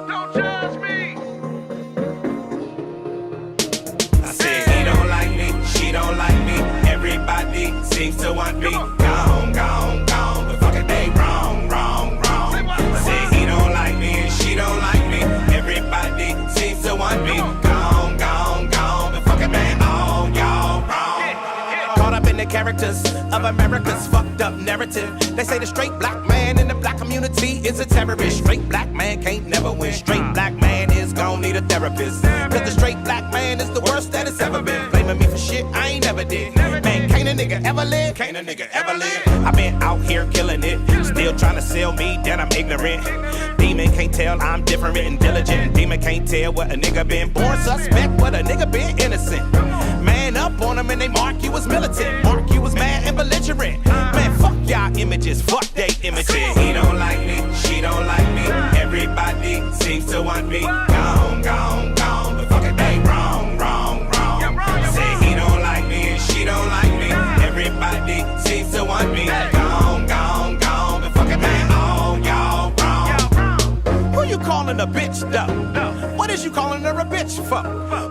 Don't judge me. I said he don't like me, she don't like me. Everybody seems to want me. Gone, gone, gone. But fuck it, they wrong, wrong, wrong. I said he don't like me and she don't like me. Everybody seems to want me. Gone, gone, gone. But fuck it, man, all y'all wrong. Caught up in the characters of America's fucked up narrative. They say the straight black man in the black community is a terrorist. Straight black man can't never win. Straight black man is gon' need a therapist. Cause the straight black man is the worst that it's ever been. Blaming me for shit I ain't never did. Man, can't a nigga ever live? Can't a nigga ever live? I been out here killing it. Still trying to sell me that I'm ignorant. Demon can't tell I'm different and diligent. Demon can't tell what a nigga been. Born suspect, what a nigga been innocent. Man up on them and they mark you as militant. Mark you as mad and belligerent. Man, fuck y'all images, fuck they images. He don't like me, she don't like me. Everybody seems to want me. Gone, gone, gone. But fuck it, they wrong, wrong, wrong. Say he don't like me and she don't like me. Everybody seems to want me. Gone, gone, gone. But fuck it, man, all y'all wrong. Who you calling a bitch though? What is you calling her a bitch for?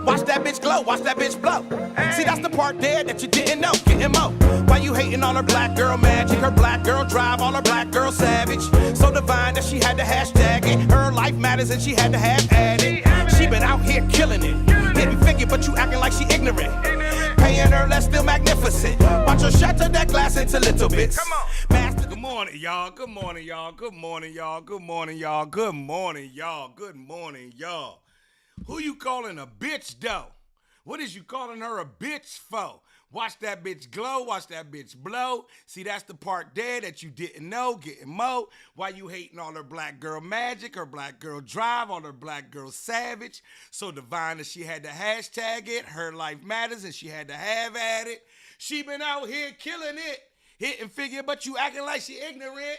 Watch that bitch glow, watch that bitch blow. See, that's the part there that you didn't know. Getting mo. Why you hating on her black girl magic? Her black girl drive, all her black girl savage. So divine that she had to hashtag it. Her life matters and she had to have added. She been out here killing it. Getting figured, but you acting like she ignorant. Paying her less, still magnificent. Watch her shatter that glass into little bits. Come on. Master, Good morning, y'all. Good morning, y'all. Good morning, y'all. Good morning, y'all. Good morning, y'all. Good morning, y'all. Who you calling a bitch, though? What is you calling her a bitch for? Watch that bitch glow. Watch that bitch blow. See, that's the part there that you didn't know. Getting mo. Why you hating on her black girl magic, her black girl drive, on her black girl savage. So divine that she had to hashtag it. Her life matters and she had to have at it. She been out here killing it. Hitting figure, but you acting like she ignorant.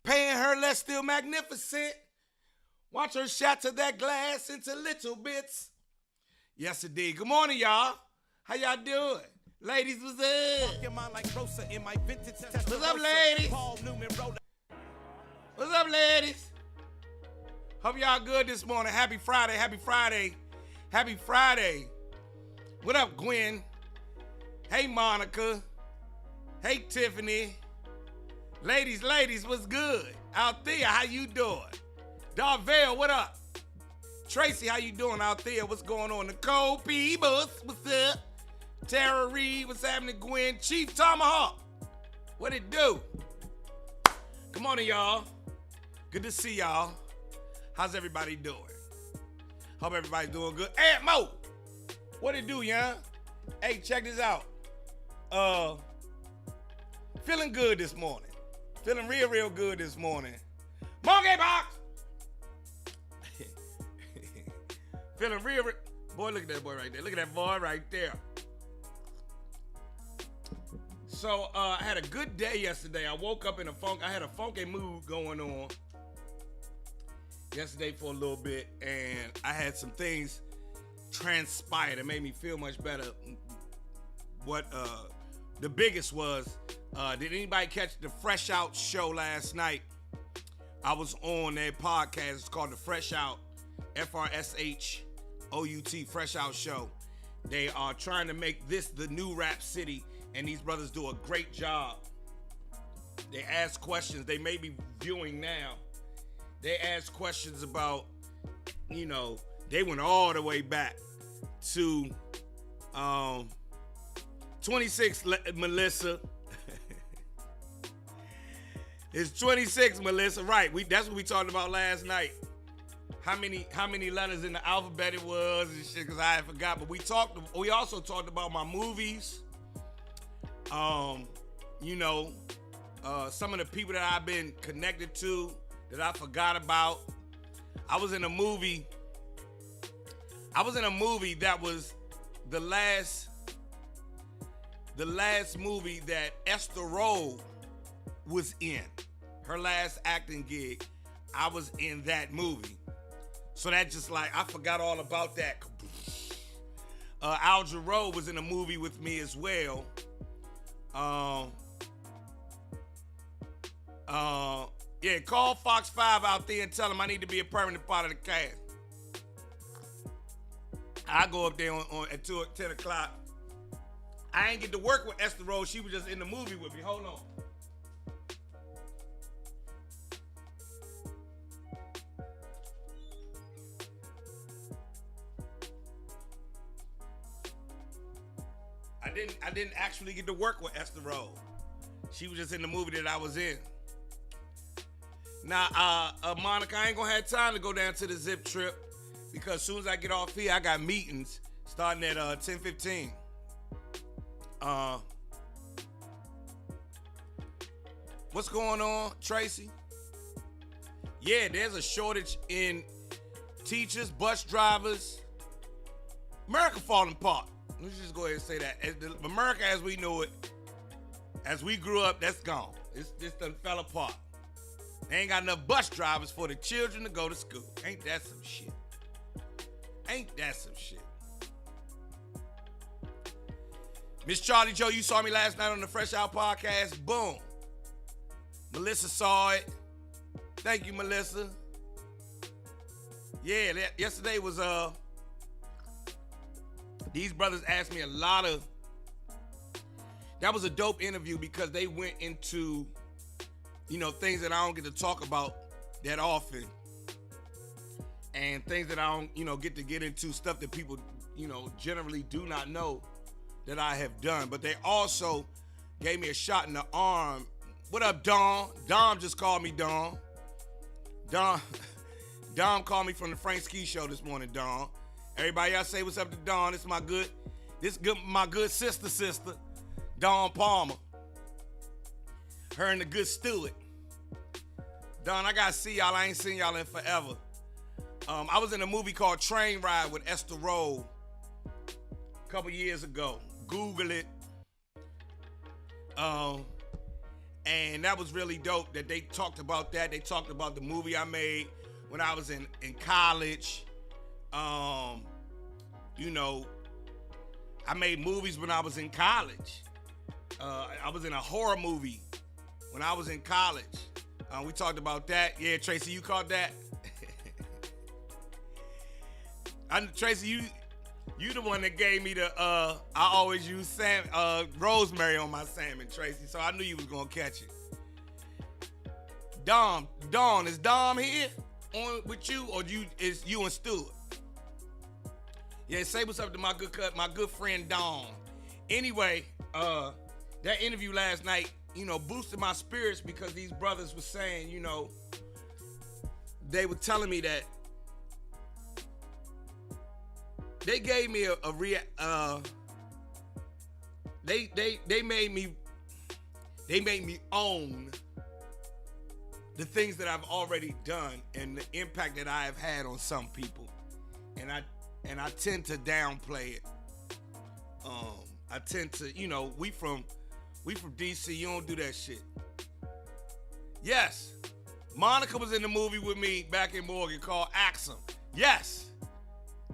Paying her less, still magnificent. Watch her shatter that glass into little bits. Yes, indeed. Good morning, y'all. How y'all doing? Ladies, what's up? What's up, ladies? What's up, ladies? Hope y'all good this morning. Happy Friday, happy Friday, happy Friday. What up, Gwen? Hey, Monica. Hey, Tiffany. Ladies, what's good? Althea, how you doing? Darvale, what up? Tracy, how you doing out there? What's going on? Nicole P. Bus, what's up? Tara Reed, what's happening? Gwen, Chief Tomahawk, what it do? Good morning, y'all. Good to see y'all. How's everybody doing? Hope everybody's doing good. Aunt Mo, what it do, young? Hey, check this out. Feeling good this morning. Feeling real good this morning. Monkey box. Feeling real. Boy, look at that boy right there. Look at that boy right there. So, I had a good day yesterday. I woke up in I had a funky mood going on yesterday for a little bit, and I had some things transpire that made me feel much better. What, the biggest was, did anybody catch the Fresh Out show last night? I was on their podcast. It's called the Fresh Out, FRSHOUT, Fresh Out Show. They are trying to make this the new rap city, and these brothers do a great job. They ask questions. They may be viewing now. They ask questions about, they went all the way back to 26 Melissa. It's 26 Melissa, right? That's what we talked about last night. How many letters in the alphabet it was and shit, because I had forgot. But we also talked about my movies. Some of the people that I've been connected to that I forgot about. I was in a movie that was the last movie that Esther Rolle was in. Her last acting gig. I was in that movie. So that just I forgot all about that. Al Jarreau was in a movie with me as well. Yeah, call Fox 5 out there and tell them I need to be a permanent part of the cast. I go up there at 10 o'clock. I ain't get to work with Esther Rose. She was just in the movie with me. Hold on. I didn't actually get to work with Esther Rose. She was just in the movie that I was in. Now, Monica, I ain't gonna have time to go down to the Zip trip because as soon as I get off here, I got meetings starting at 10:15. What's going on, Tracy? Yeah, there's a shortage in teachers, bus drivers. America falling apart. Let's just go ahead and say that. America as we know it, as we grew up, that's gone. It's just done fell apart. They ain't got enough bus drivers for the children to go to school. Ain't that some shit? Ain't that some shit? Miss Charlie Joe, you saw me last night on the Fresh Out podcast. Boom. Melissa saw it. Thank you, Melissa. Yeah, yesterday was these brothers asked me a lot of. That was a dope interview because they went into, things that I don't get to talk about that often, and things that I don't, get into, stuff that people, generally do not know that I have done. But they also gave me a shot in the arm. What up, Dom? Dom just called me Dom. Dom called me from the Frank Ski Show this morning, Dom. Everybody else say what's up to Dawn. This my good sister, Dawn Palmer. Her and the good Stewart. Dawn, I gotta see y'all. I ain't seen y'all in forever. I was in a movie called Train Ride with Esther Rowe a couple years ago. Google it. And that was really dope that they talked about that. They talked about the movie I made when I was in college. I made movies when I was in college. I was in a horror movie when I was in college. We talked about that. Yeah, Tracy, you caught that? Tracy, you the one that gave me the, I always use rosemary on my salmon, Tracy, so I knew you was gonna catch it. Dom, is Dom here with you, or is you and Stuart? Yeah, say what's up to my good friend Dom. Anyway, that interview last night, boosted my spirits because these brothers were saying, they were telling me that they gave me they made me own the things that I've already done and the impact that I have had on some people, and I tend to downplay it. I tend to, we from DC. You don't do that shit. Yes, Monica was in the movie with me back in Morgan called Axum. Yes,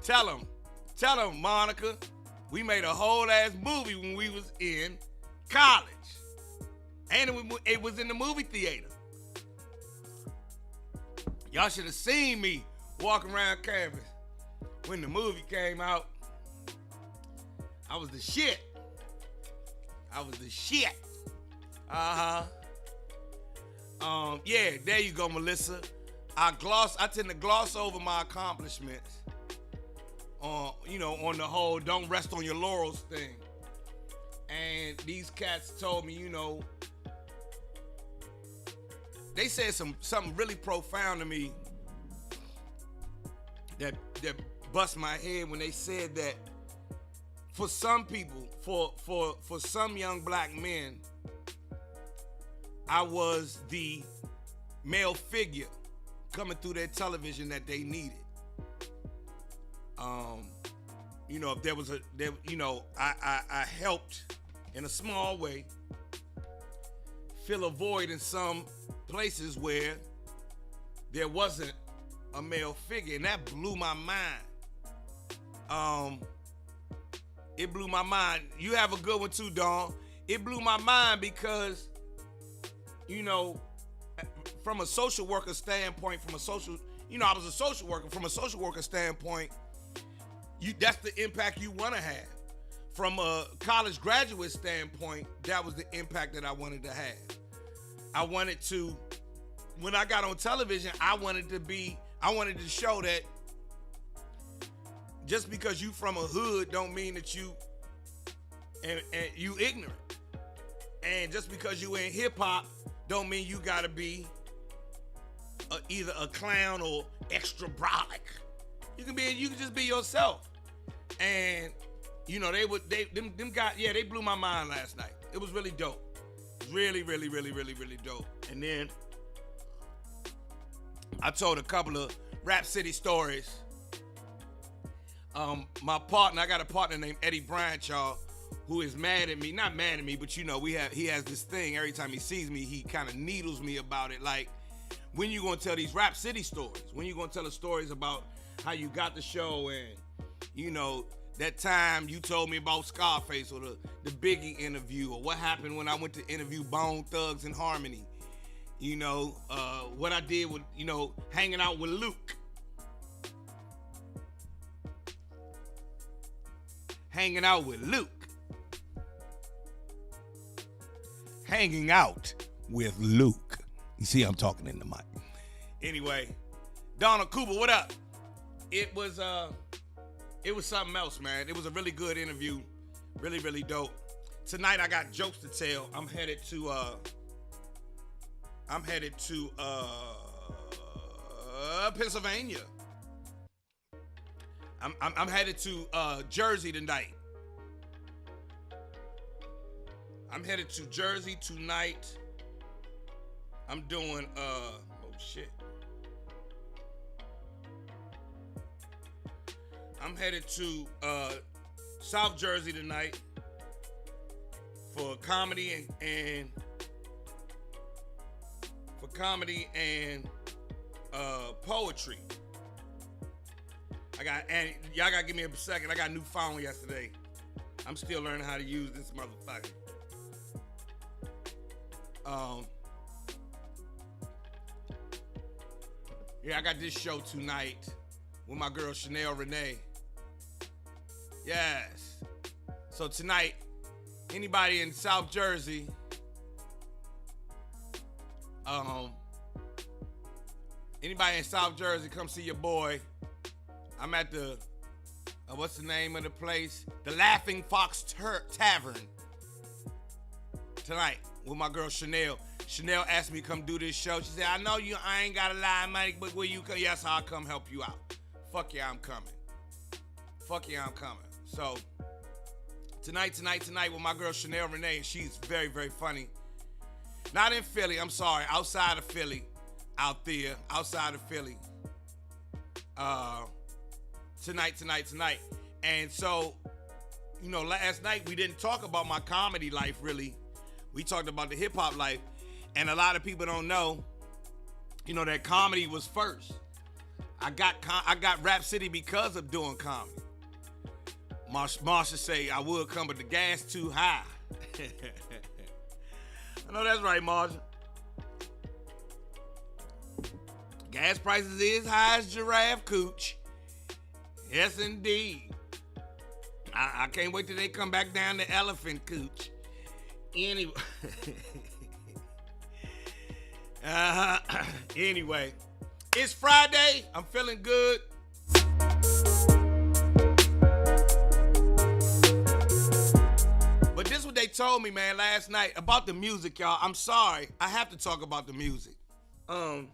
tell him, Monica. We made a whole ass movie when we was in college, and it was in the movie theater. Y'all should have seen me walking around campus when the movie came out. I was the shit. Yeah, there you go, Melissa. I tend to gloss over my accomplishments on the whole don't rest on your laurels thing. And these cats told me, they said something really profound to me that bust my head when they said that for some people, for some young black men, I was the male figure coming through their television that they needed. If there was I helped in a small way fill a void in some places where there wasn't a male figure, and that blew my mind. It blew my mind. You have a good one too, Dawn. It blew my mind because, from a social worker standpoint, I was a social worker. From a social worker standpoint, that's the impact you want to have. From a college graduate standpoint, that was the impact that I wanted to have. I wanted to, when I got on television, I wanted to show that just because you from a hood don't mean that you ignorant. And just because you in hip hop don't mean you gotta be either a clown or extra brolic. You can just be yourself. And them guys, they blew my mind last night. It was really dope. Really, really, really, really, really dope. And then I told a couple of Rap City stories. I got a partner named Eddie Bryant, y'all, who is mad at me. Not mad at me, but he has this thing. Every time he sees me, he kind of needles me about it. Like, when you gonna tell these Rap City stories? When you gonna tell the stories about how you got the show and, that time you told me about Scarface or the Biggie interview, or what happened when I went to interview Bone Thugs and Harmony. What I did with, hanging out with Luke. Hanging out with Luke. Hanging out with Luke. You see, I'm talking in the mic. Anyway, Donald Cooper, what up? It was something else, man. It was a really good interview. Really, really dope. Tonight I got jokes to tell. I'm headed to Pennsylvania. I'm headed to Jersey tonight. I'm headed to Jersey tonight. I'm doing I'm headed to South Jersey tonight for comedy and poetry. And y'all gotta give me a second. I got a new phone yesterday. I'm still learning how to use this motherfucker. I got this show tonight with my girl Chanel Renee. Yes. So tonight, anybody in South Jersey, come see your boy. I'm at the, what's the name of the place? The Laughing Fox Tavern tonight with my girl Chanel. Chanel asked me to come do this show. She said, I ain't got a lot of money, but will you come? Yes, I'll come help you out. Fuck yeah, I'm coming. So, tonight with my girl Chanel Renee, and she's very, very funny. Not in Philly, I'm sorry, outside of Philly. Tonight. And so, last night we didn't talk about my comedy life, really. We talked about the hip-hop life. And a lot of people don't know, that comedy was first. I got Rap City because of doing comedy. Marsha say, I would come, but the gas too high. I know that's right, Marsha. Gas prices is high as giraffe cooch. Yes, indeed. I can't wait till they come back down to elephant cooch. Anyway. Anyway, it's Friday. I'm feeling good. But this is what they told me, man, last night about the music, y'all. I'm sorry. I have to talk about the music. The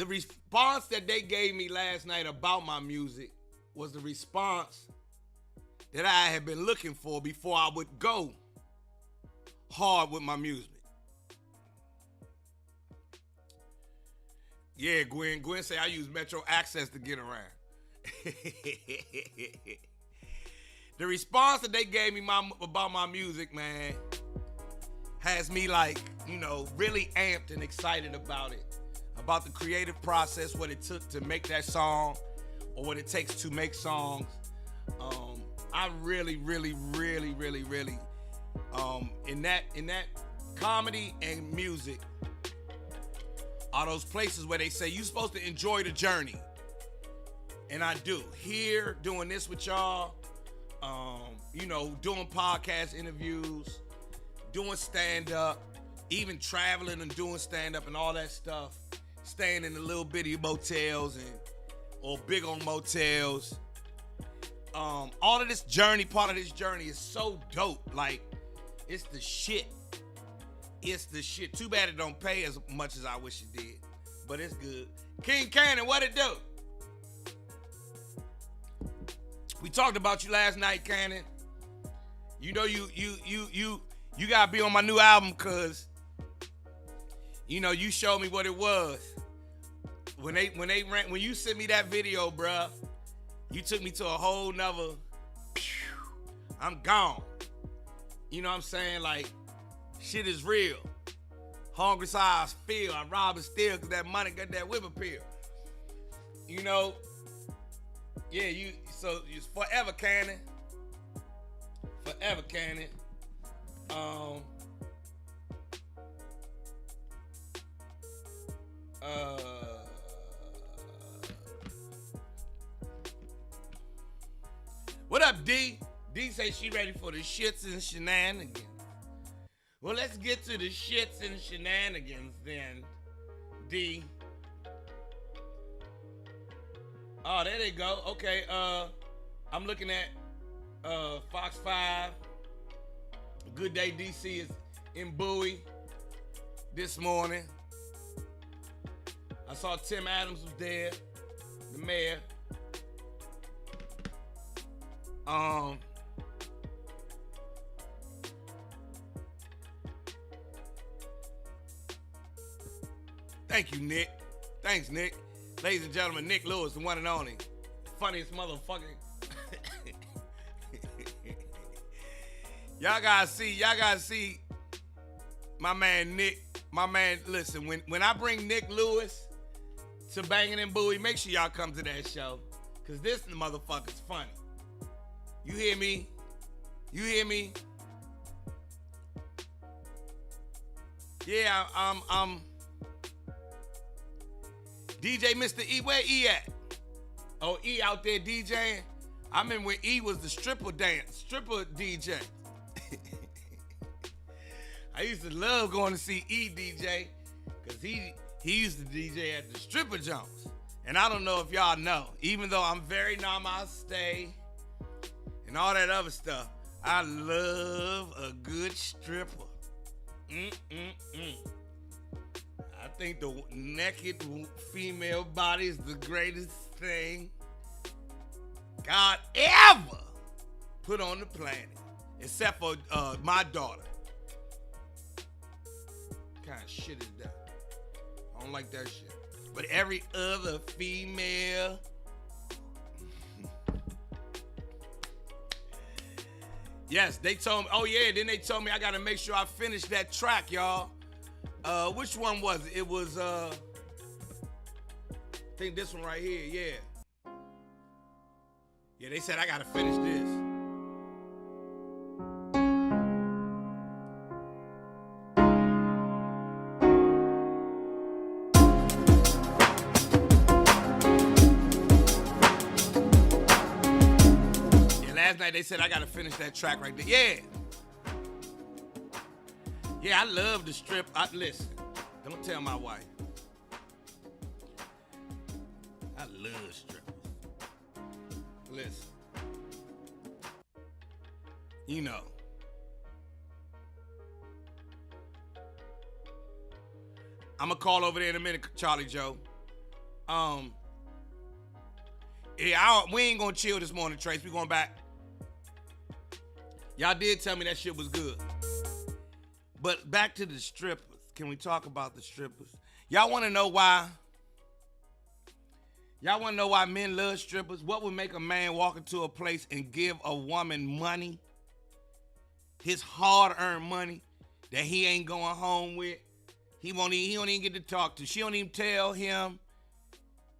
response that they gave me last night about my music was the response that I had been looking for before I would go hard with my music. Yeah, Gwen say I use Metro Access to get around. The response that they gave me about my music, man, has me really amped and excited about it. About the creative process, what it took to make that song, or what it takes to make songs. I really, really, really, really, really, in that comedy and music are those places where they say you're supposed to enjoy the journey. And I do. Here, doing this with y'all, doing podcast interviews, doing stand-up, even traveling and doing stand-up and all that stuff, staying in the little bitty motels or big old motels. All of this journey, part of this journey is so dope. Like, it's the shit. It's the shit. Too bad it don't pay as much as I wish it did. But it's good. King Cannon, what it do? We talked about you last night, Cannon. You know you gotta be on my new album, cause you showed me what it was. When you sent me that video, bruh, you took me to a whole nother. I'm gone. You know what I'm saying? Like, shit is real. Hungry size feel. I rob and steal because that money got that whip appeal. Yeah, so it's forever Cannon. Forever Cannon. What up, D? D say she ready for the shits and shenanigans. Well, let's get to the shits and shenanigans then, D. Oh, there they go. Okay, I'm looking at Fox 5. Good Day DC is in Bowie this morning. I saw Tim Adams was there, the mayor. Thank you, Nick. Thanks, Nick. Ladies and gentlemen, Nick Lewis, the one and only. Funniest motherfucker. Y'all gotta see my man Nick. My man, listen, when I bring Nick Lewis to Banging in Bowie, make sure y'all come to that show. Cause this motherfucker's funny. You hear me? You hear me? Yeah, I'm DJ Mr. E, where E at? Oh, E out there DJing? I remember when E was the stripper DJ. I used to love going to see E DJ because he used to DJ at the stripper jumps. And I don't know if y'all know, even though I'm very namaste and all that other stuff, I love a good stripper. I think the naked female body is the greatest thing God ever put on the planet, except for my daughter. What kind of shit is that? I don't like that shit. But every other female, yes, they told me. Oh yeah, then they told me I gotta make sure I finish that track, y'all. Which one was it? It was I think this one right here, yeah. Yeah, they said I gotta finish this. Yeah, last night they said I gotta finish that track right there. Yeah. Yeah, I love the strip. Listen, don't tell my wife. I love strippers. Listen. You know. I'm going to call over there in a minute, Charlie Joe. Yeah, we ain't going to chill this morning, Trace. We going back. Y'all did tell me that shit was good. But back to the strippers. Can we talk about the strippers? Y'all want to know why? Y'all want to know why men love strippers? What would make a man walk into a place and give a woman money? His hard-earned money that he ain't going home with. He don't even get to talk to. She don't even tell him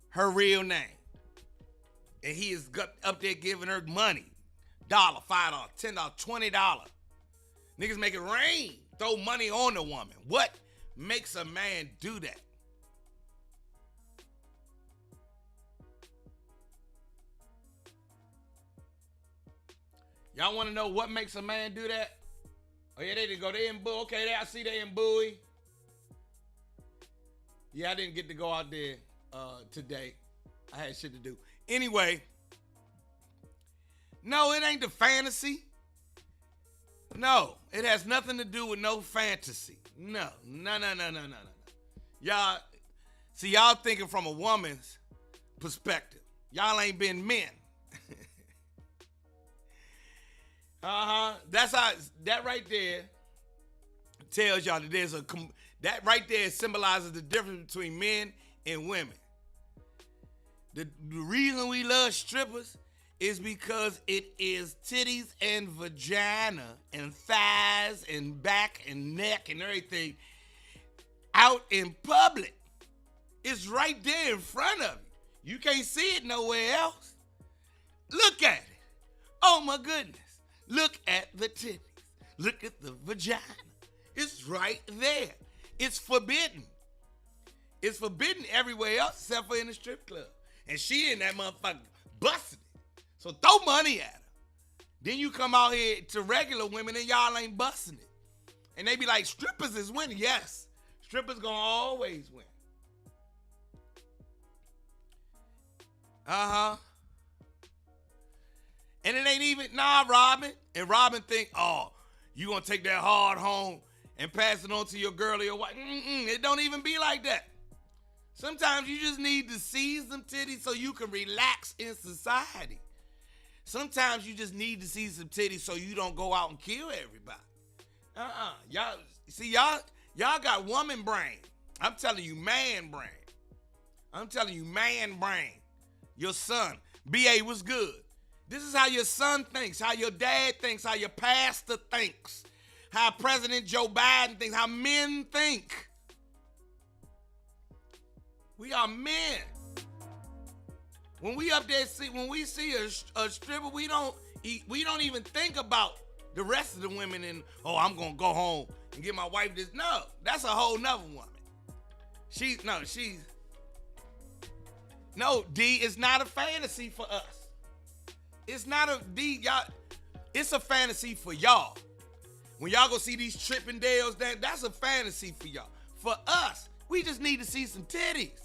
her real name. And he is up there giving her money. $1, $5, $10, $20. Niggas make it rain. throw money on a woman. What makes a man do that? Y'all want to know what makes a man do that? Oh, yeah, they didn't go. They in Bowie. Okay, I see they in Bowie. Yeah, I didn't get to go out there today. I had shit to do. Anyway, no, it ain't the fantasy. No, it has nothing to do with no fantasy. No. Y'all, see, y'all thinking from a woman's perspective. Y'all ain't been men. That's how, that right there tells y'all that there's that right there symbolizes the difference between men and women. The reason we love strippers is because it is titties and vagina and thighs and back and neck and everything out in public. It's right there in front of you. You can't see it nowhere else. Look at it. Oh my goodness. Look at the titties. Look at the vagina. It's right there. It's forbidden. It's forbidden everywhere else except for in the strip club. And she in that motherfucker busting it. So throw money at her. Then you come out here to regular women and y'all ain't busting it. And they be like, strippers is winning. Yes, strippers gonna always win. And it ain't even, Robin. And Robin think, oh, you gonna take that hard home and pass it on to your girl or your wife. It don't even be like that. Sometimes you just need to see some titties so you can relax in society. Sometimes you just need to see some titties so you don't go out and kill everybody. Y'all, see, y'all got woman brain. I'm telling you, man brain. Your son, B.A. was good. This is how your son thinks, how your dad thinks, how your pastor thinks, how President Joe Biden thinks, how men think. We are men. When we up there, when we see a stripper, we don't even think about the rest of the women and, oh, I'm gonna go home and get my wife this. No, that's a whole nother woman. No, D, it's not a fantasy for us. It's not a D, y'all. It's a fantasy for y'all. When y'all go see these Trippendales, that's a fantasy for y'all. For us, we just need to see some titties.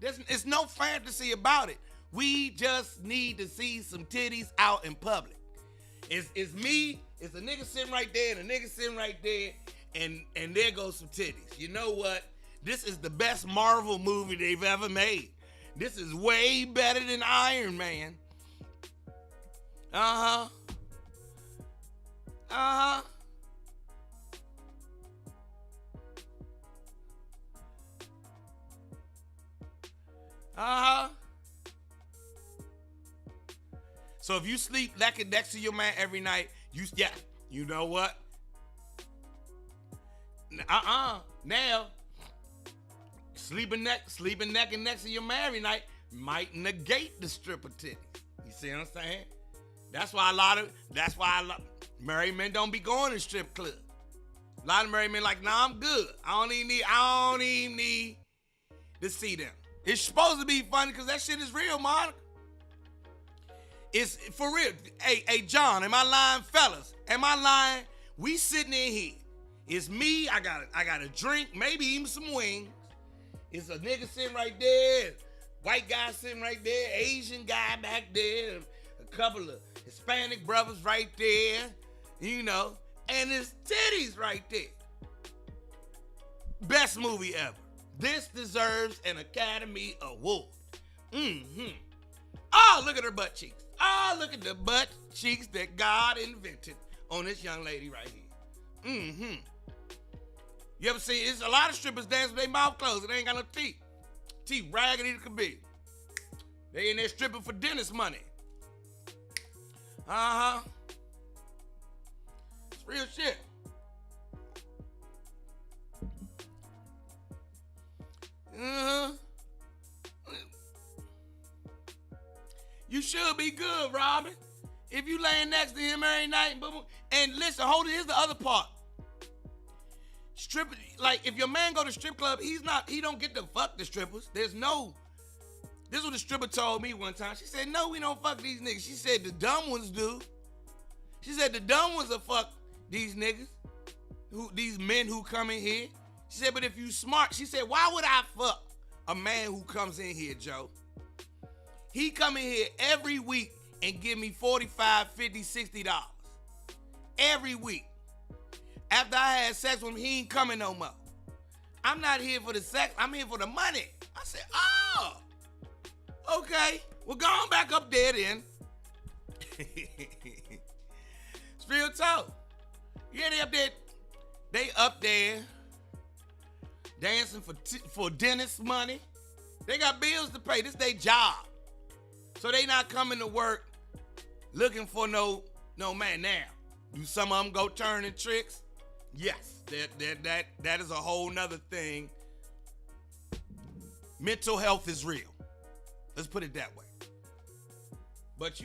It's no fantasy about it. We just need to see some titties out in public. It's me, it's a nigga sitting right there and a nigga sitting right there, and there goes some titties. You know what? This is the best Marvel movie they've ever made. This is way better than Iron Man. So if you sleep naked next to your man every night, you know what? Now, sleeping naked next to your man every night might negate the stripper titties. You see what I'm saying? That's why a lot of married men don't be going to strip clubs. A lot of married men like, nah, I'm good. I don't even need to see them. It's supposed to be funny because that shit is real, Monica. It's for real. Hey, John, am I lying, fellas? Am I lying? We sitting in here. It's me. I got a drink, maybe even some wings. It's a nigga sitting right there, white guy sitting right there, Asian guy back there, a couple of Hispanic brothers right there, you know, and it's titties right there. Best movie ever. This deserves an Academy Award. Oh, look at her butt cheeks. Oh, look at the butt cheeks that God invented on this young lady right here. You ever see, it's a lot of strippers dance with their mouth closed and they ain't got no teeth. Teeth raggedy as could be. They in there stripping for dentist money. It's real shit. You should be good, Robin. If you laying next to him every night, boom, boom, and listen, hold it, here's the other part. Strip, like if your man go to strip club, he don't get to fuck the strippers. This is what the stripper told me one time. She said, no, we don't fuck these niggas. She said the dumb ones do. She said the dumb ones will fuck these niggas, these men who come in here. She said, but if you smart, she said, why would I fuck a man who comes in here, Joe? He come in here every week and give me $45, $50, $60 every week. After I had sex with him, he ain't coming no more. I'm not here for the sex. I'm here for the money. I said, oh, okay. Well, go on back up there then. It's real talk. Yeah, they up there dancing for dentist money. They got bills to pay. This their job. So they not coming to work looking for no man now. Do some of them go turning tricks? Yes, that is a whole nother thing. Mental health is real. Let's put it that way. But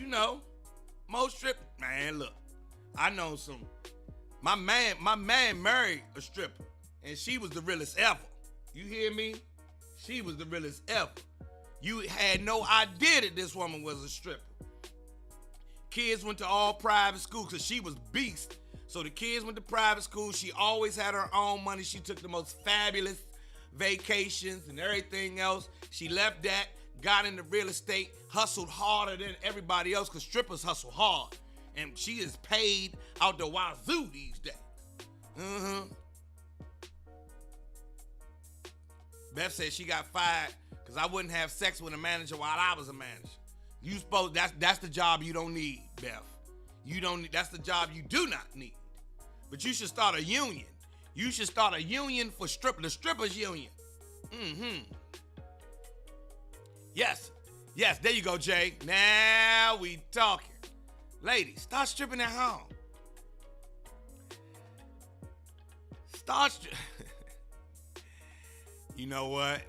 most man, look, I know some. My man married a stripper, and she was the realest ever. You hear me? She was the realest ever. You had no idea that this woman was a stripper. Kids went to all private schools because she was beast. So the kids went to private school. She always had her own money. She took the most fabulous vacations and everything else. She left that, got into real estate, hustled harder than everybody else because strippers hustle hard. And she is paid out the wazoo these days. Beth said she got fired because I wouldn't have sex with a manager while I was a manager. That's the job you don't need, Beth. That's the job you do not need. But you should start a union. You should start a union for the strippers union. Yes, there you go, Jay. Now we talking. Ladies, start stripping at home. You know what?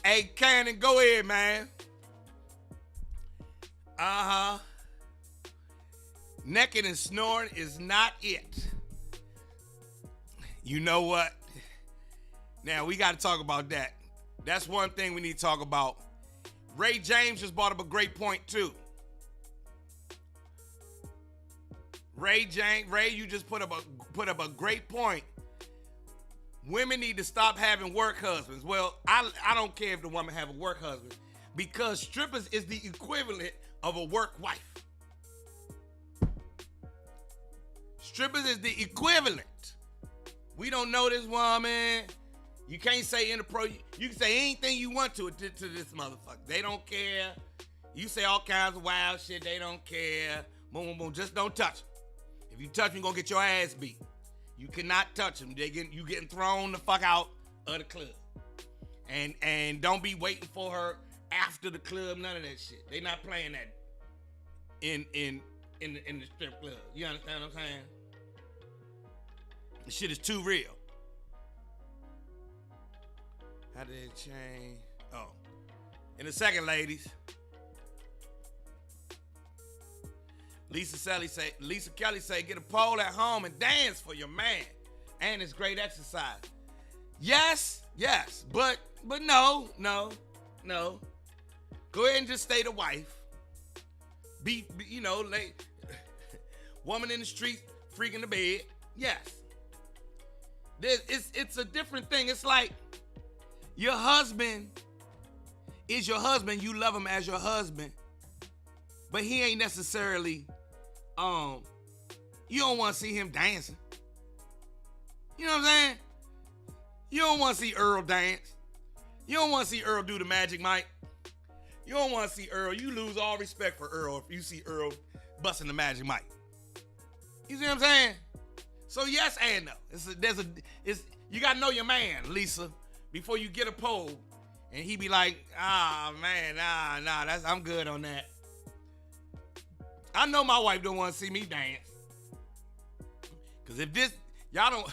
Hey, Cannon, go ahead, man. Naked and snoring is not it. You know what? Now, we got to talk about that. That's one thing we need to talk about. Ray James just brought up a great point, too. Ray, you just put up a great point. Women need to stop having work husbands. Well, I don't care if the woman have a work husband because strippers is the equivalent of a work wife. Strippers is the equivalent. We don't know this woman. You can't say you can say anything you want to this motherfucker. They don't care. You say all kinds of wild shit. They don't care. Boom, boom, boom. Just don't touch them. If you touch them, you're going to get your ass beat. You cannot touch them. You getting thrown the fuck out of the club. And don't be waiting for her after the club. None of that shit. They not playing that in the strip club. You understand what I'm saying? The shit is too real. How did it change? Oh. In a second, ladies. Lisa Kelly say, get a pole at home and dance for your man. And it's great exercise. Yes, but no. Go ahead and just stay the wife. Be woman in the street, freak in the bed. Yes. It's a different thing. It's like your husband is your husband. You love him as your husband. But he ain't necessarily, you don't want to see him dancing. You know what I'm saying? You don't want to see Earl dance. You don't want to see Earl do the Magic Mike. You don't want to see Earl. You lose all respect for Earl if you see Earl busting the Magic Mike. You see what I'm saying? So yes and no. You got to know your man, Lisa, before you get a pole. And he be like, man, nah, I'm good on that. I know my wife don't want to see me dance. Because if this, y'all don't,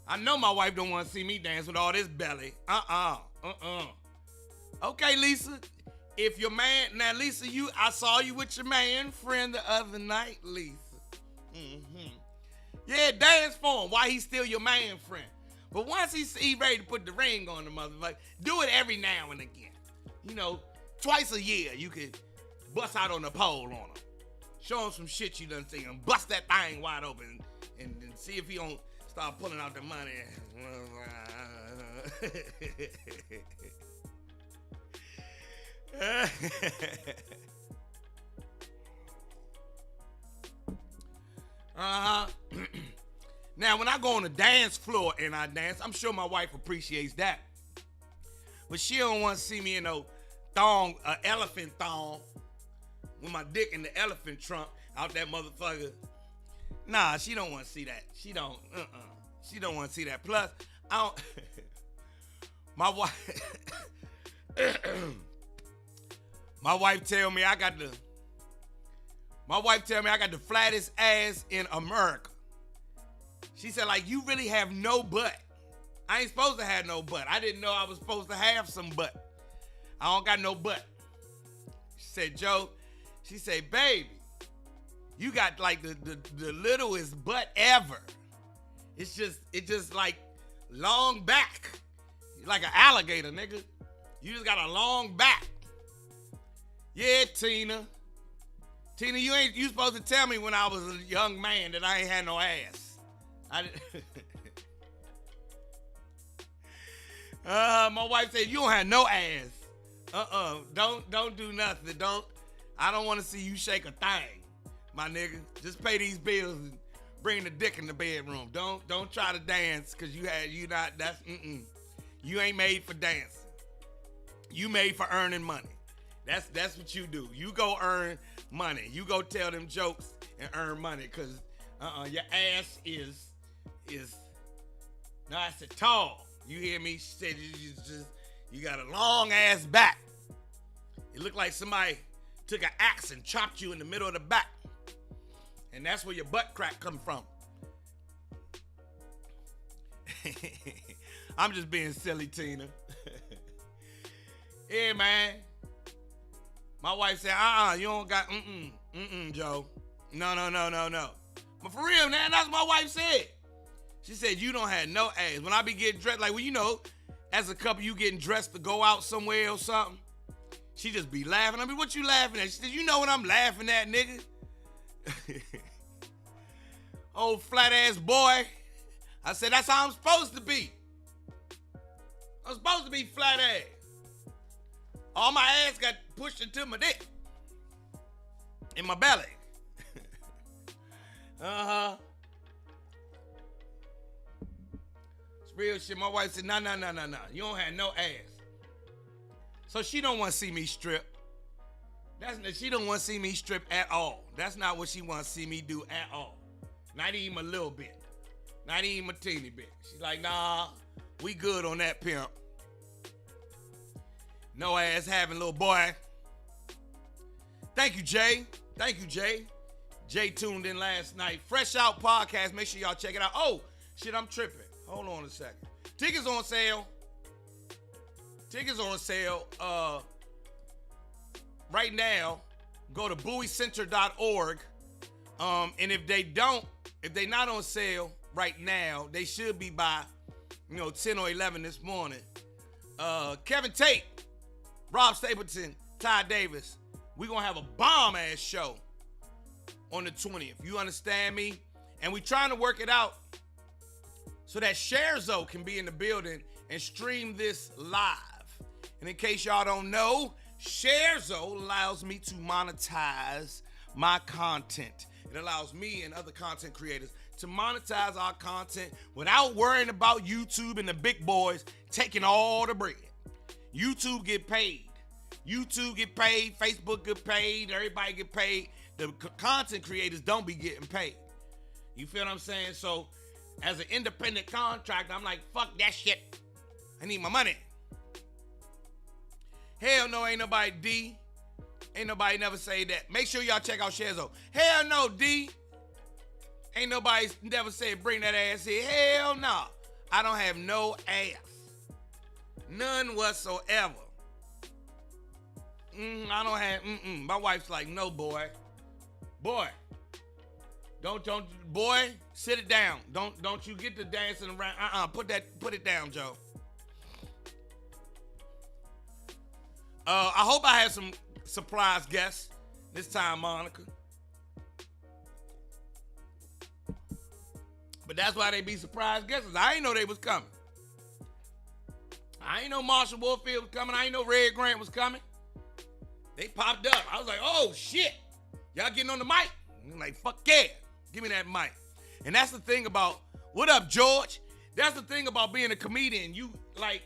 I know my wife don't want to see me dance with all this belly. Okay, Lisa. If your man, now Lisa, I saw you with your man friend the other night, Lisa. Yeah, dance for him. Why he's still your man friend? But once he ready to put the ring on the motherfucker, do it every now and again. You know, twice a year you could bust out on the pole on him. Show him some shit you done seen him. Bust that thing wide open and see if he don't start pulling out the money. Now, when I go on the dance floor and I dance, I'm sure my wife appreciates that. But she don't want to see me in no thong, elephant thong, with my dick in the elephant trunk out that motherfucker. Nah, she don't want to see that. She don't want to see that. Plus, I don't. My wife tell me I got the flattest ass in America. She said, like, you really have no butt. I ain't supposed to have no butt. I didn't know I was supposed to have some butt. I don't got no butt. She said, Joe, she said, baby, you got like the littlest butt ever. It just like long back. Like an alligator, nigga. You just got a long back. Yeah, Tina. Tina, you supposed to tell me when I was a young man that I ain't had no ass. My wife said, you don't have no ass. Don't do nothing. I don't want to see you shake a thing, my nigga. Just pay these bills and bring the dick in the bedroom. Don't try to dance because you ain't made for dancing. You made for earning money. That's what you do. You go earn money. You go tell them jokes and earn money because your ass is nice and tall. You hear me? She said you got a long ass back. It looked like somebody took an axe and chopped you in the middle of the back. And that's where your butt crack come from. I'm just being silly, Tina. Yeah, man. My wife said, you don't got, Joe. No. But for real, man, that's what my wife said. She said, you don't have no ass. When I be getting dressed, like, well, you know, as a couple, you getting dressed to go out somewhere or something. She just be laughing. I mean, what you laughing at? She said, you know what I'm laughing at, nigga? Old flat ass boy. I said, that's how I'm supposed to be. I'm supposed to be flat ass. All my ass got pushed into my dick. In my belly. It's real shit. My wife said, no. You don't have no ass. So she don't want to see me strip. She don't want to see me strip at all. That's not what she wants to see me do at all. Not even a little bit. Not even a teeny bit. She's like, nah, we good on that, pimp. No ass having, little boy. Thank you, Jay. Jay tuned in last night. Fresh Out Podcast. Make sure y'all check it out. Oh, shit, I'm tripping. Hold on a second. Tickets on sale. Right now, go to buoycenter.org. And if they not on sale right now, they should be by, 10 or 11 this morning. Kevin Tate, Rob Stapleton, Ty Davis. We're going to have a bomb-ass show on the 20th. You understand me? And we trying to work it out so that ShareZo can be in the building and stream this live. And in case y'all don't know, ShareZo allows me to monetize my content. It allows me and other content creators to monetize our content without worrying about YouTube and the big boys taking all the bread. YouTube get paid. Facebook get paid. Everybody get paid. The content creators don't be getting paid. You feel what I'm saying? So, as an independent contractor, I'm like, fuck that shit. I need my money. Hell no, ain't nobody D. Ain't nobody never say that. Make sure y'all check out ShareZo. Hell no, D. Ain't nobody never said bring that ass here. Hell no. I don't have no ass. None whatsoever. I don't have, My wife's like, no, boy. Boy. Don't, boy, sit it down. Don't you get to dancing around. Put it down, Joe. I hope I have some surprise guests this time, Monica. But that's why they be surprise guests. I ain't know they was coming. I ain't know Marshall Warfield was coming. I ain't know Red Grant was coming. They popped up. I was like, oh, shit. Y'all getting on the mic? I'm like, fuck yeah. Give me that mic. And that's the thing about, what up, George? That's the thing about being a comedian. You, like,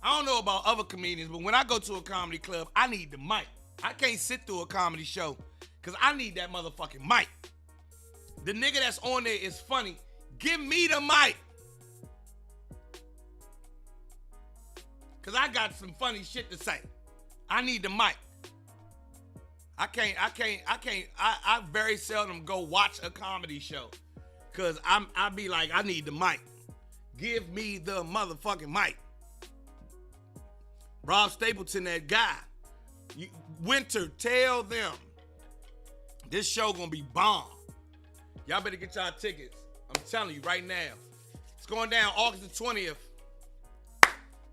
I don't know about other comedians, but when I go to a comedy club, I need the mic. I can't sit through a comedy show because I need that motherfucking mic. The nigga that's on there is funny. Give me the mic. Because I got some funny shit to say. I need the mic. I very seldom go watch a comedy show. Because I be like, I need the mic. Give me the motherfucking mic. Rob Stapleton, that guy. Winter, tell them this show gonna be bomb. Y'all better get y'all tickets. I'm telling you right now. It's going down August the 20th.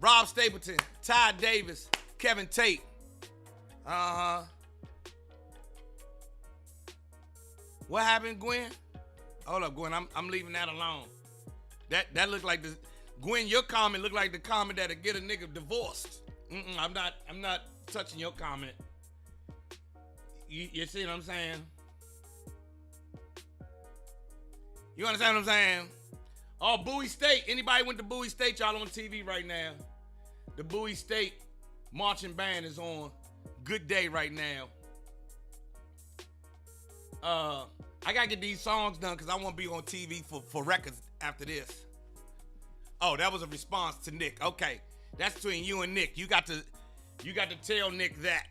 Rob Stapleton, Ty Davis, Kevin Tate. What happened, Gwen? Hold up, Gwen. I'm leaving that alone. That looked like the Gwen. Your comment looked like the comment that'll get a nigga divorced. I'm not touching your comment. You see what I'm saying? You understand what I'm saying? Oh, Bowie State. Anybody went to Bowie State? Y'all on TV right now. The Bowie State marching band is on Good Day right now. I gotta get these songs done because I want to be on TV for records after this. Oh, that was a response to Nick. Okay, that's between you and Nick. You got to tell Nick that.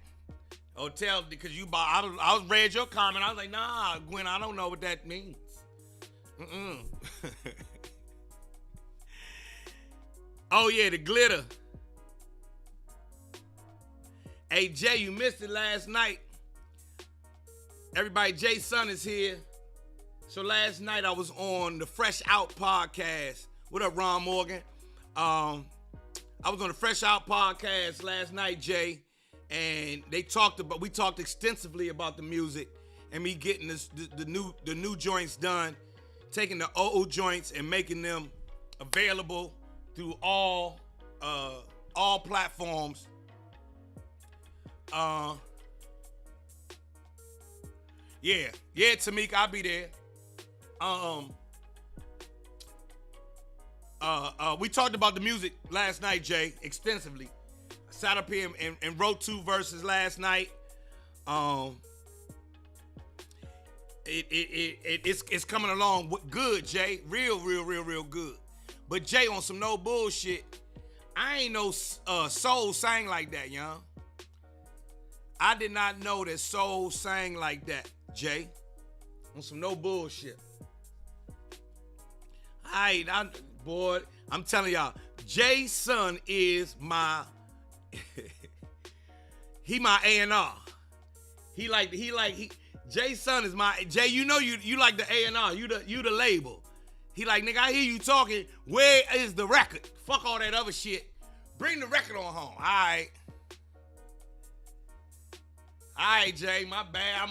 Or tell, because I was read your comment. I was like, nah, Gwen, I don't know what that means. Oh yeah, the glitter. Hey Jay, you missed it last night. Everybody, Jay's son is here. So last night I was on the Fresh Out podcast. What up, Ron Morgan? I was on the Fresh Out podcast last night, Jay, and we talked extensively about the music and me getting the new joints done, taking the old joints and making them available through all platforms. Yeah, Tamika, I'll be there. We talked about the music last night, Jay, extensively. I sat up here and wrote 2 verses last night. It's coming along good, Jay. Real good. But Jay, on some no bullshit, I ain't no soul sang like that, young. I did not know that soul sang like that, Jay. On some no bullshit. Boy, I'm telling y'all, Jay's son is my he my A&R. Jay's son is my Jay. You know you like the A&R. You the label. He like, nigga, I hear you talking. Where is the record? Fuck all that other shit. Bring the record on home. All right, Jay. My bad.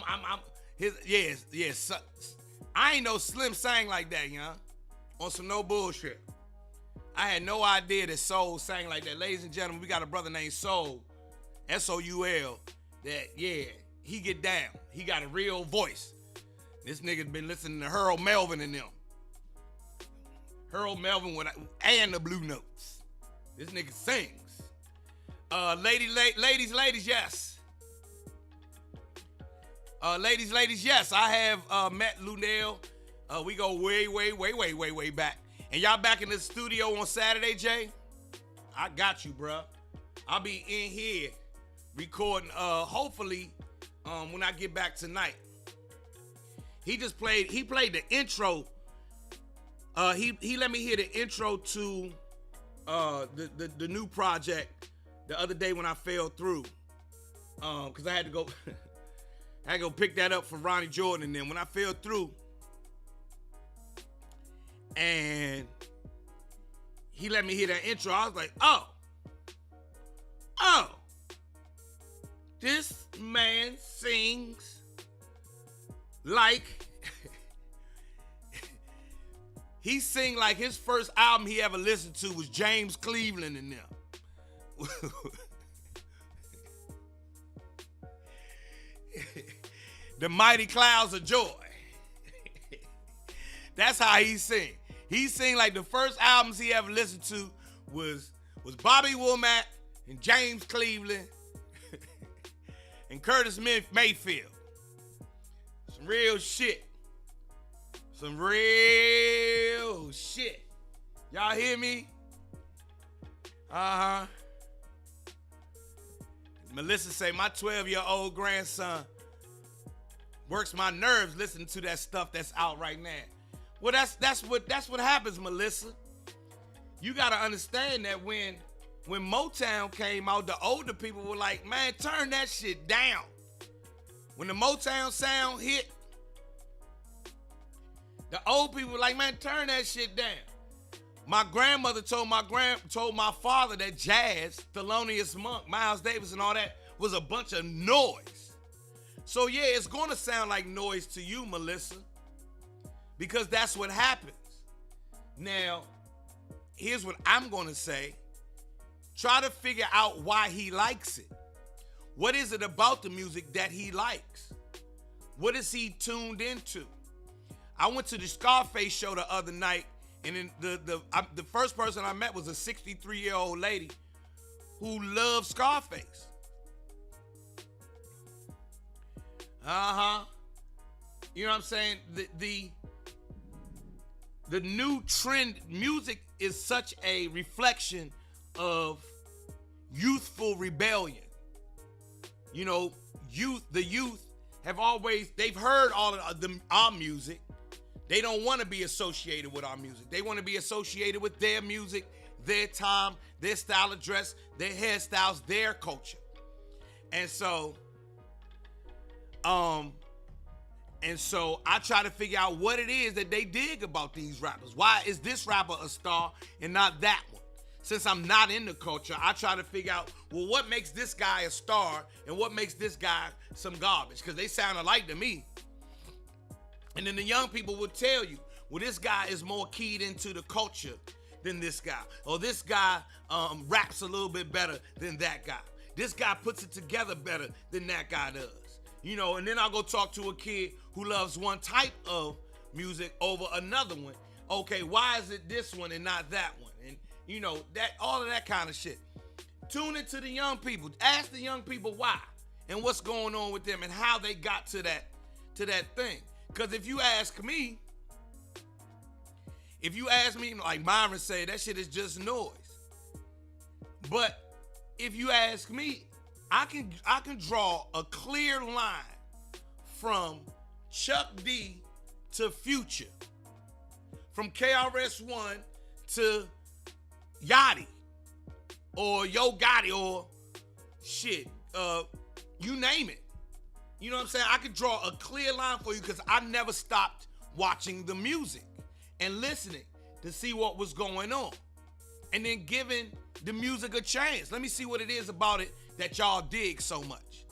Yes. I ain't no Slim sang like that, young. On some no bullshit. I had no idea that Soul sang like that. Ladies and gentlemen, we got a brother named Soul, S-O-U-L, that, yeah, he get down. He got a real voice. This nigga's been listening to Harold Melvin and them. Harold Melvin and the Blue Notes. This nigga sings. Ladies, yes. Ladies, yes. I have met Lunel. We go way back. And y'all back in the studio on Saturday, Jay? I got you, bruh. I'll be in here recording, hopefully, when I get back tonight. He played the intro He let me hear the intro to the new project the other day when I fell through. Cause I had to go I had to go pick that up for Ronnie Jordan and then when I fell through and he let me hear that intro, I was like, oh, this man sings like he sing like his first album he ever listened to was James Cleveland and them. The Mighty Clouds of Joy. That's how he sing. He sing like the first albums he ever listened to was Bobby Womack and James Cleveland and Curtis Mayfield. Some real shit. Some real shit. Y'all hear me? Uh-huh. Melissa say my 12-year-old grandson works my nerves listening to that stuff that's out right now. Well, that's what happens, Melissa. You gotta understand that when Motown came out, the older people were like, man, turn that shit down. When the Motown sound hit, the old people were like, man, turn that shit down. My grandmother told my father that jazz, Thelonious Monk, Miles Davis, and all that was a bunch of noise. So yeah, it's gonna sound like noise to you, Melissa, because that's what happens. Now, here's what I'm gonna say. Try to figure out why he likes it. What is it about the music that he likes? What is he tuned into? I went to the Scarface show the other night, and then the first person I met was a 63-year-old lady who loved Scarface. You know what I'm saying? The new trend music is such a reflection of youthful rebellion. You know, the youth they've heard all of our music. They don't want to be associated with our music. They want to be associated with their music, their time, their style of dress, their hairstyles, their culture. And so I try to figure out what it is that they dig about these rappers. Why is this rapper a star and not that one? Since I'm not in the culture, I try to figure out, well, what makes this guy a star and what makes this guy some garbage? Because they sound alike to me. And then the young people will tell you, well, this guy is more keyed into the culture than this guy. Or this guy raps a little bit better than that guy. This guy puts it together better than that guy does. You know, and then I'll go talk to a kid who loves one type of music over another one. Okay, why is it this one and not that one? And, you know, that all of that kind of shit. Tune into the young people. Ask the young people why and what's going on with them and how they got to that thing. Because if you ask me, like Myron said, that shit is just noise. But if you ask me, I can draw a clear line from Chuck D to Future, from KRS-One to Yachty, or Yo Gotti, or shit, you name it. You know what I'm saying? I could draw a clear line for you because I never stopped watching the music and listening to see what was going on. And then giving the music a chance. Let me see what it is about it that y'all dig so much.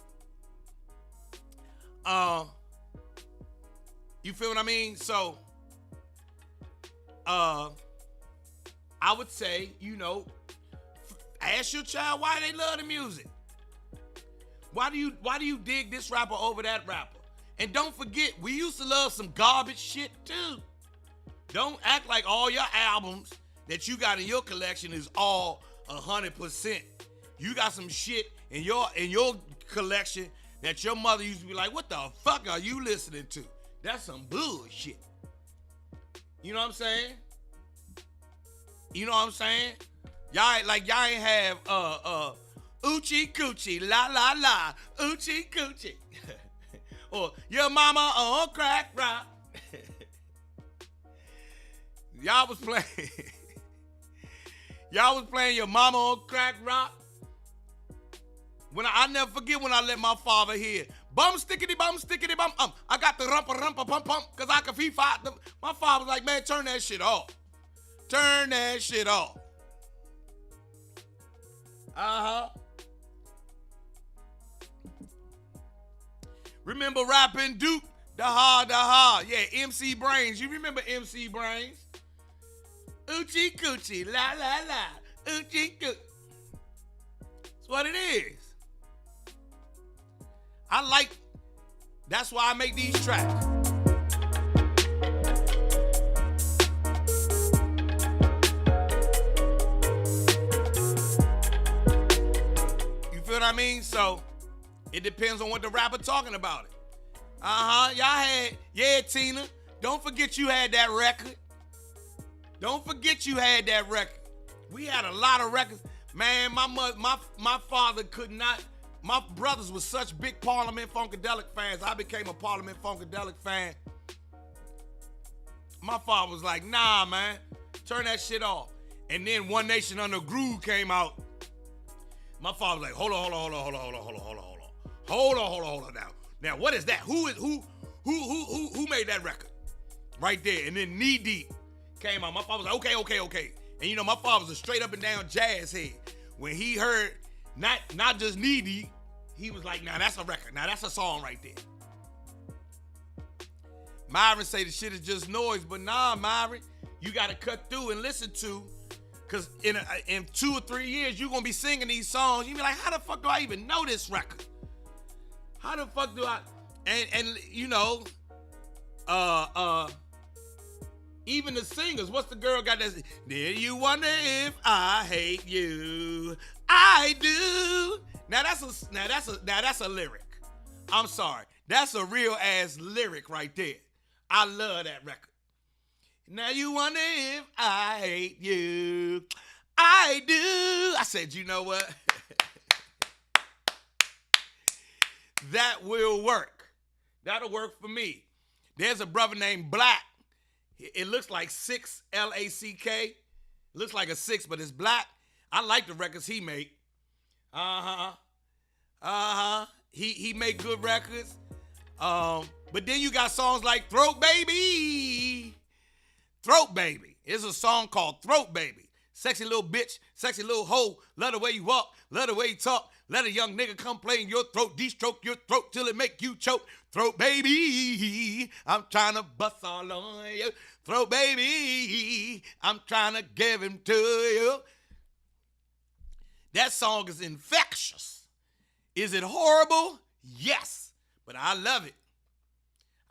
You feel what I mean? So, I would say, you know, ask your child why they love the music. Why do you dig this rapper over that rapper? And don't forget, we used to love some garbage shit too. Don't act like all your albums that you got in your collection is all 100%. You got some shit in your collection that your mother used to be like, what the fuck are you listening to? That's some bullshit. You know what I'm saying? You know what I'm saying? Y'all ain't have Oochie Coochie, la la la, Oochie Coochie. Or your mama on crack rock. Y'all was playing. Y'all was playing Your Mama on Crack Rock. When I never forget when I let my father hear bum stickity bum. I got the rumpa pump because I can fee fight them. My father was like, man, turn that shit off. Turn that shit off. Remember rapping Duke? The ha. Yeah, MC Brains. You remember MC Brains? Oochie coochie, la la la. Oochie coochie. That's what it is. That's why I make these tracks. You feel what I mean? So, it depends on what the rapper talking about it. Y'all had, yeah, Tina. Don't forget you had that record. Don't forget you had that record. We had a lot of records. Man, my father could not. My brothers were such big Parliament Funkadelic fans. I became a Parliament Funkadelic fan. My father was like, nah, man, turn that shit off. And then One Nation Under Groove came out. My father was like, hold on now. Now, what is that? Who made that record? Right there. And then Knee Deep came out. My father was like, okay. And you know, my father was a straight up and down jazz head. When he heard not just Knee Deep, he was like, nah, that's a record. Now that's a song right there. Myron say the shit is just noise, but nah, Myron, you gotta cut through and listen to, cause in 2 or 3 years, you're gonna be singing these songs. You be like, how the fuck do I even know this record? How the fuck do I, and you know, even the singers, what's the girl got that? Then you wonder if I hate you. I do. Now that's a lyric. I'm sorry. That's a real ass lyric right there. I love that record. Now you wonder if I hate you. I do. I said, you know what? That will work. That'll work for me. There's a brother named Black. It looks like 6, L-A-C-K. It looks like a 6, but it's Black. I like the records he make. He make good records. But then you got songs like Throat Baby. Throat Baby. There's a song called Throat Baby. Sexy little bitch, sexy little hoe. Love the way you walk, love the way you talk. Let a young nigga come play in your throat, de-stroke your throat till it make you choke. Throat baby, I'm trying to bust all on you. Throat baby, I'm trying to give him to you. That song is infectious. Is it horrible? Yes, but I love it.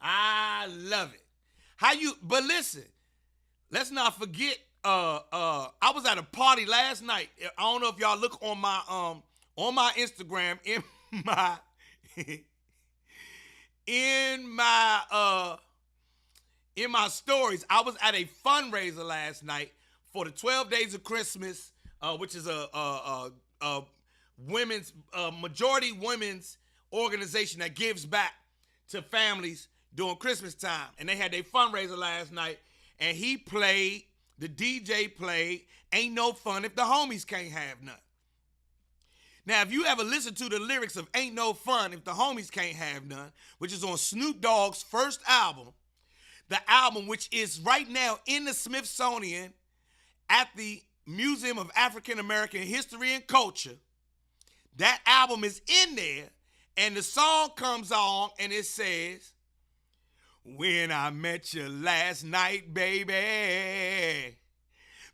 I love it. But listen, let's not forget, I was at a party last night. I don't know if y'all look on my Instagram in my stories. I was at a fundraiser last night for the 12 Days of Christmas, which is a women's majority women's organization that gives back to families during Christmas time. And they had their fundraiser last night, and the DJ played Ain't No Fun If the Homies Can't Have None. Now, if you ever listen to the lyrics of Ain't No Fun If the Homies Can't Have None, which is on Snoop Dogg's first album, the album which is right now in the Smithsonian at the Museum of African American History and Culture, that album is in there, and the song comes on and it says, when I met you last night, baby,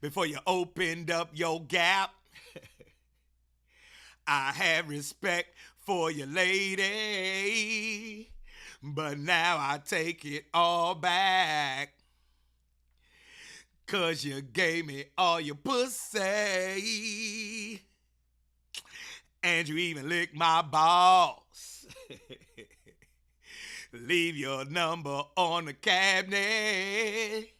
before you opened up your gap, I had respect for you, lady, but now I take it all back, 'cause you gave me all your pussy, and you even licked my balls. Leave your number on the cabinet,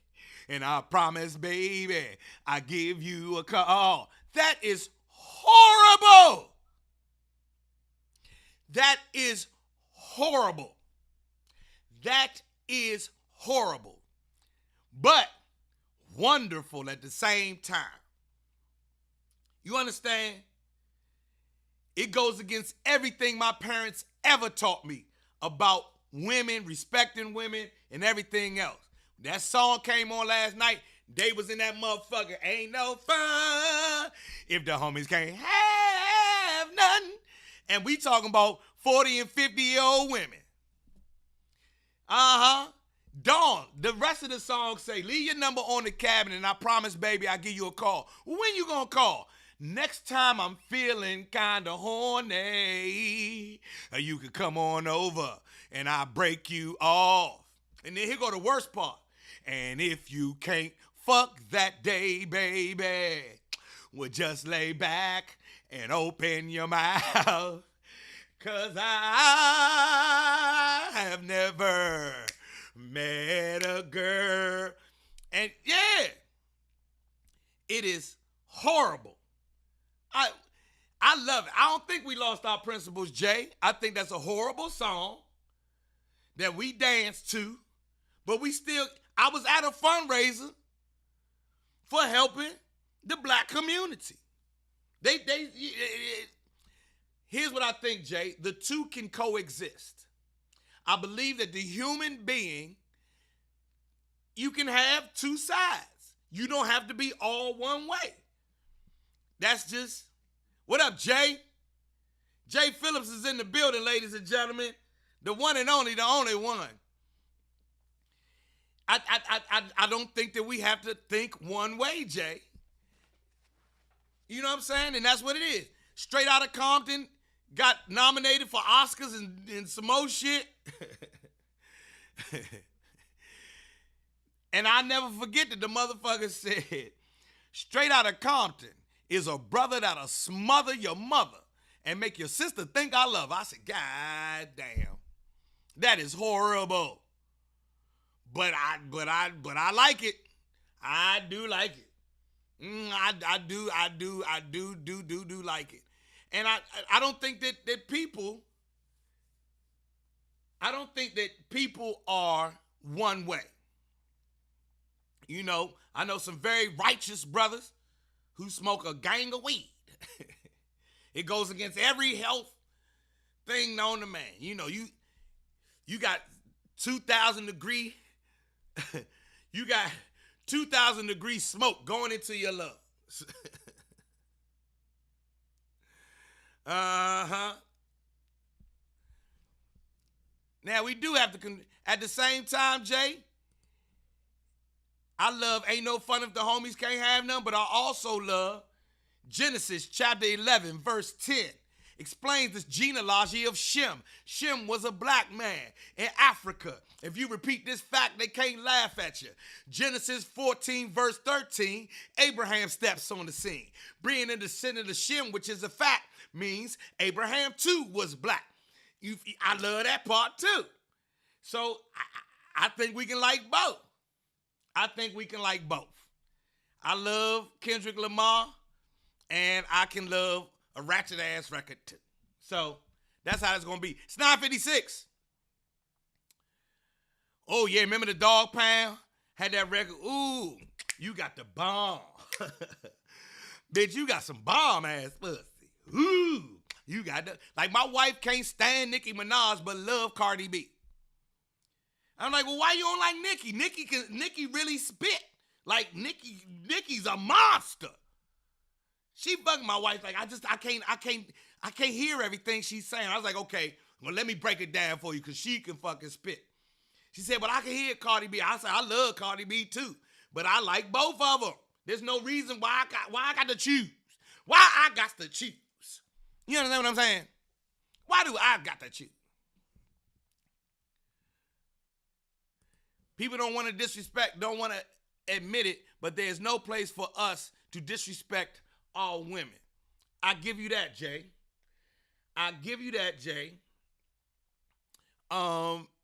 and I promise, baby, I give you a call. That is horrible. That is horrible. That is horrible. But wonderful at the same time. You understand? It goes against everything my parents ever taught me about women, respecting women, and everything else. That song came on last night. They was in that motherfucker. Ain't no fun if the homies can't have nothing. And we talking about 40 and 50-year-old women. Dawn, the rest of the song say, leave your number on the cabinet and I promise, baby, I'll give you a call. When you gonna call? Next time I'm feeling kinda horny, you can come on over and I'll break you off. And then here go the worst part. And if you can't fuck that day, baby, well, just lay back and open your mouth. 'Cause I have never met a girl. And yeah, it is horrible. I love it. I don't think we lost our principles, Jay. I think that's a horrible song that we danced to, but I was at a fundraiser for helping the black community. Here's what I think, Jay. The two can coexist. I believe that the human being, you can have two sides. You don't have to be all one way. That's just, what up, Jay? Jay Phillips is in the building, ladies and gentlemen. The one and only, the only one. I don't think that we have to think one way, Jay. You know what I'm saying? And that's what it is. Straight Outta Compton got nominated for Oscars and some more shit. And I never forget that the motherfucker said, Straight Outta Compton is a brother that'll smother your mother and make your sister think I love her. I said, God damn. That is horrible. But I like it. I do like it. I do like it. And I don't think that people are one way. You know, I know some very righteous brothers who smoke a gang of weed. It goes against every health thing known to man. You know, you got 2,000 degree you got 2,000 degree smoke going into your lungs. Now we do have to at the same time, Jay, I love Ain't No Fun If the Homies Can't Have None, but I also love Genesis chapter 11, verse 10. Explains this genealogy of Shem. Shem was a black man in Africa. If you repeat this fact, they can't laugh at you. Genesis 14, verse 13, Abraham steps on the scene. Bringing in the descendant of Shem, which is a fact, means Abraham too was black. I love that part too. So I think we can like both. I love Kendrick Lamar, and I can love a ratchet ass record too. So that's how it's gonna be. It's 9:56. Oh yeah, remember the Dog Pound? Had that record. Ooh, you got the bomb. Bitch, you got some bomb ass pussy. Ooh, you got the, like my wife can't stand Nicki Minaj but love Cardi B. I'm like, well, why you don't like Nicki? Nicki really spit. Like Nicki's a monster. She bugged my wife, like, I can't hear everything she's saying. I was like, okay, well, let me break it down for you, because she can fucking spit. She said, but I can hear Cardi B. I said, I love Cardi B too, but I like both of them. There's no reason why I got to choose. Why I got to choose. You understand what I'm saying? Why do I got to choose? People don't want to disrespect, don't want to admit it, but there's no place for us to disrespect all women. I give you that, Jay.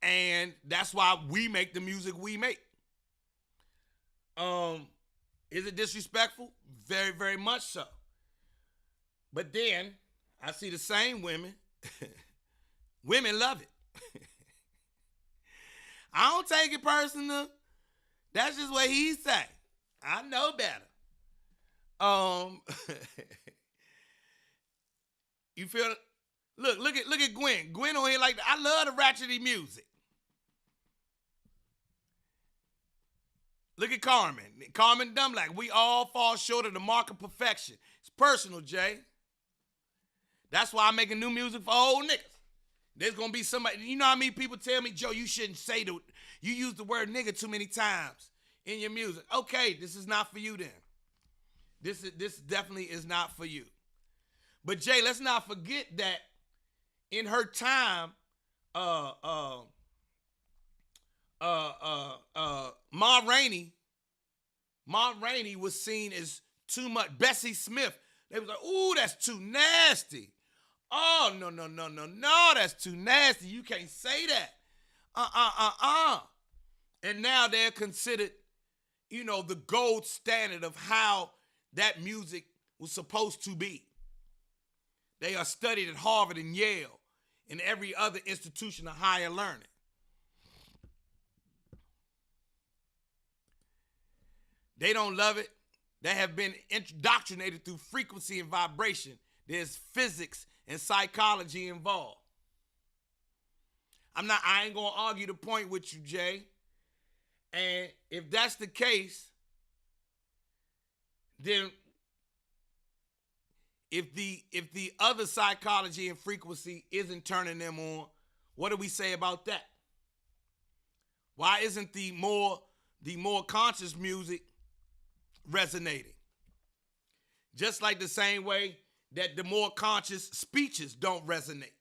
And that's why we make the music we make. Is it disrespectful? Very, very much so. But then I see the same women. Women love it. I don't take it personal. That's just what he say. I know better. You feel? Look at Gwen. Gwen on here like that. I love the ratchety music. Look at Carmen. Carmen Dumlack. We all fall short of the mark of perfection. It's personal, Jay. That's why I'm making new music for old niggas. There's gonna be somebody. You know how many people tell me, Joe, you shouldn't say you use the word nigga too many times in your music. Okay, this is not for you then. This definitely is not for you. But Jay, let's not forget that in her time, Ma Rainey was seen as too much. Bessie Smith, they was like, ooh, that's too nasty. Oh, no, that's too nasty. You can't say that. And now they're considered, the gold standard of how that music was supposed to be. They are studied at Harvard and Yale and every other institution of higher learning. They don't love it. They have been indoctrinated through frequency and vibration. There's physics and psychology involved. I ain't gonna argue the point with you, Jay. And if that's the case, then if the other psychology and frequency isn't turning them on, what do we say about that? Why isn't the more conscious music resonating? Just like the same way that the more conscious speeches don't resonate.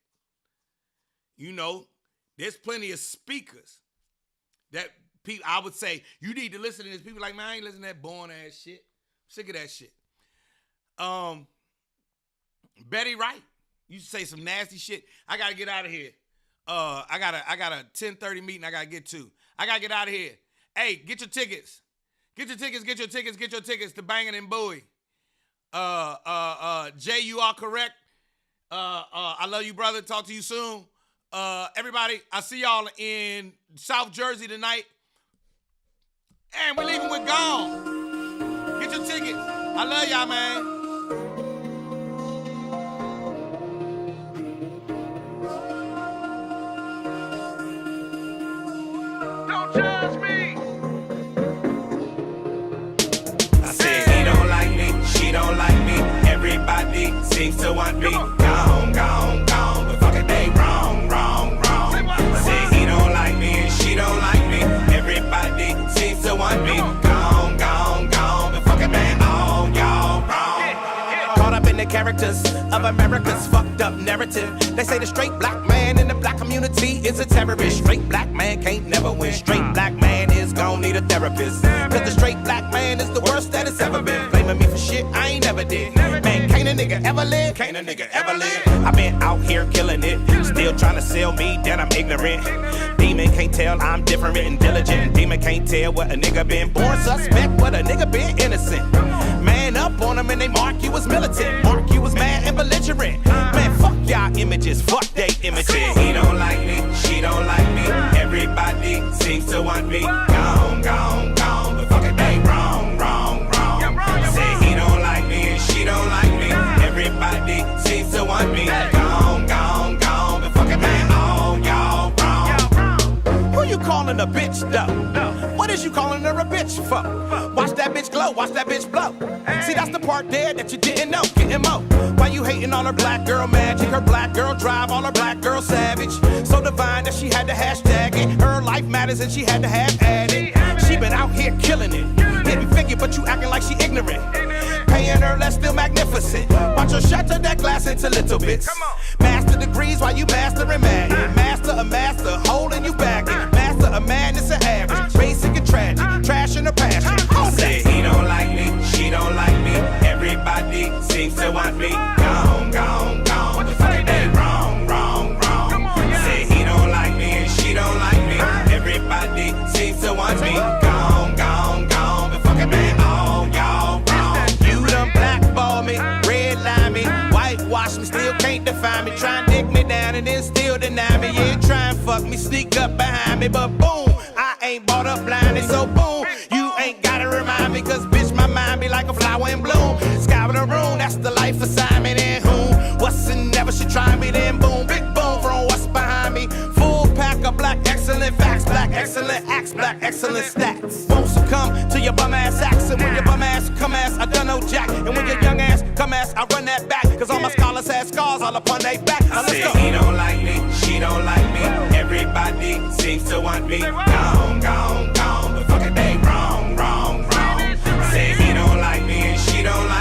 There's plenty of speakers that people, I would say, you need to listen to this. People like, man, I ain't listening to that boring ass shit. I'm sick of that shit. Betty Wright, you say some nasty shit. I gotta get out of here. I got a 10:30 meeting I gotta get to. I gotta get out of here. Hey, get your tickets. Get your tickets to Bangin' and Bowie. Jay, you are correct. I love you, brother. Talk to you soon. Everybody, I see y'all in South Jersey tonight. And we're leaving with Gone. Get your tickets. I love y'all, man. Don't judge me. I said he don't like me, she don't like me. Everybody seems to want me. Gone, but fuck it, they wrong. I said he don't like me and she don't like me. Everybody seems to want me. Gone, but fuck it, man, all y'all wrong. Caught up in the characters of America's fucked up narrative. They say the straight black man in the black community is a terrorist. Straight black man can't never win. Straight black man is gon' need a therapist. Cause the straight black man is the worst that it's ever been. Blaming me for shit I ain't never did. Man, can't a nigga ever live? Can't a nigga ever live? I been out here killing it. Still trying to sell me that I'm ignorant. Demon can't tell I'm different and diligent. Demon can't tell what a nigga been. Born suspect, what a nigga been innocent. Man up on them and they mark you as militant. Mark you as mad and belligerent. Man, fuck y'all images, fuck they images. He don't like me, she don't like me. Everybody seems to want me. Gone, but fuck it, they wrong. Say he don't like me and she don't like me. Everybody seems to want me. Gone, but fuck it, man, all y'all wrong. Who you calling a bitch though? What is you calling her a bitch for? Watch that bitch glow, watch that bitch blow. See, that's the part there that you didn't know. Getting mo. Why you hating on her black girl magic? Her black girl drive, all her black girl savage. So divine that she had to hashtag it. Her life matters and she had to have added. She been out here killing it. Didn't figure, but you acting like she ignorant. Paying her less, still magnificent. Watch her shatter that glass into little bits. Master degrees while you mastering Madden. Master a master, holding you back. Master of madness and average. Basic and tragic, trash in her passion. Say he don't like me, she don't like me. Everybody seems to want me. Gone, but fuck it, they wrong. Say he don't like me and she don't like me. Everybody seems to want me. Gone, but fuck it, man, all y'all wrong. You done blackball me, redline me, whitewash me, still can't define me. Try and dick me down and then still deny me. Yeah, try and fuck me, sneak up behind me, but boom, I ain't bought up blinded, so boom, you ain't gotta remind me, cause a flower in bloom. Sky with a room, that's the life assignment. And whom, what's and never should try me, then boom, big boom from what's behind me. Full pack of black excellent facts, black excellent acts, black excellent stats. Won't succumb to your bum ass acts. And when your bum ass come ass, I done no jack. And when your young ass come ass, I run that back. Cause all my scholars had scars all upon they back. Now let's go. He don't like me, she don't like me. Everybody seems to want me. Gone, gone, gone. The fucking day wrong, wrong, wrong. Say he don't like me and she don't like me.